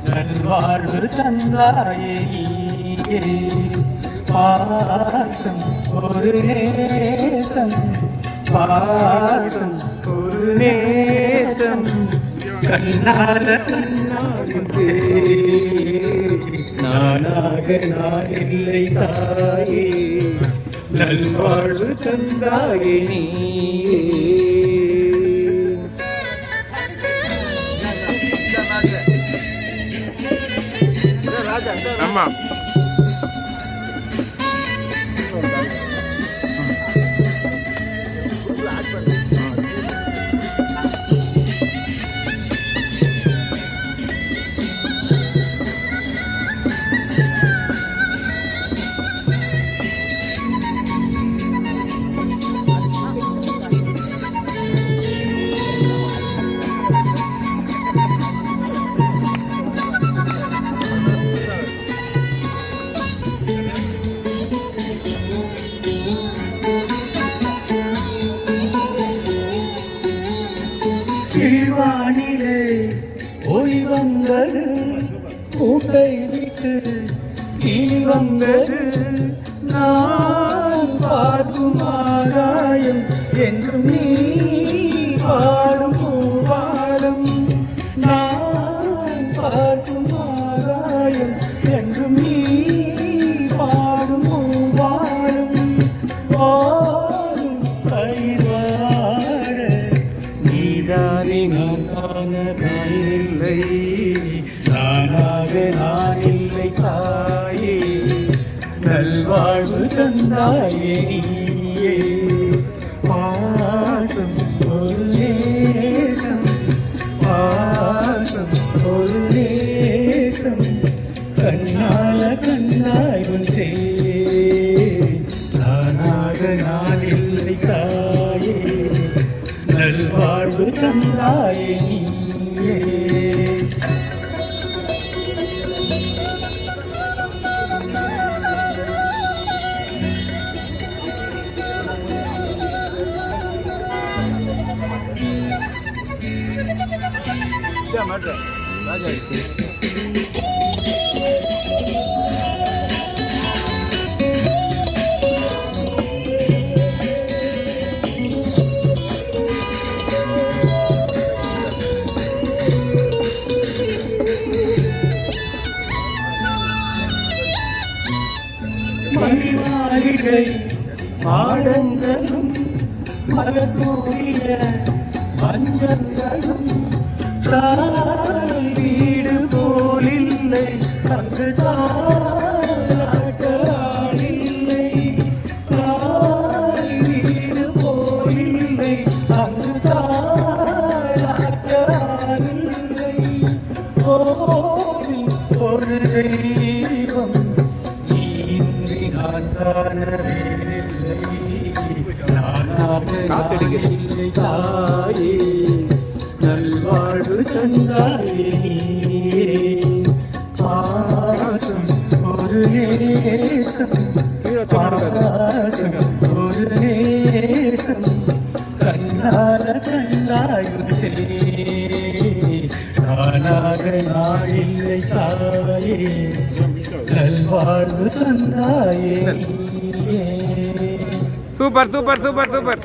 நல்வாழ்வு தந்தாயே பாசம் ஒரு நேசம் பாசம் ஒரு நேசம் கண்ணால கண்ணாலே நானாக நான் இல்லை தாயே நல்வாழ்வு தந்தாயே நீயே. ஆமா கீழ்வானிலே ஒளி வந்தது கூட்டை விட்டு கிளி வந்தது நான் பார்க்கும் ஆகாயம் என்றும் நீ பாடும் பூவாலம் நான் பார்க்கும் ஆகாயம் என்றும் நீ பாடும் பூவாலம் வாரும் பயிர்வாட நீதானே நான் இல்லை நானாக நான் இல்லை தாயே நல்வாழ்வு தந்தாயே நீயே பாசம் ஒரு நேசம் பாசம் ஒரு நேசம் கண்ணால கண்ணாய் சே நானாக நான் இல்லை தாயே நல்வாழ்வு தந்தாயே நீயே. மணிமாளிகை மாடங்களும் மலர்கூடிய மஞ்சங்களும் தாய் வீடு போலில்லை அங்கு தாயில்லை தாய் வீடு போலில்லை அங்கு தாயில்லை கோவில் ஒரு தெய்வம் நான் காணவில்லை நானாக இல்லை தாயே நல்வாழ்வு தந்தாயே பாசம் ஒரு நேசம் பாசம் ஒரு நேசம் கண்ணால கண்ணாயுச்சே நானாக நான் இல்லை தாயே நல்வாழ்வு தந்தாயே. Super super super super.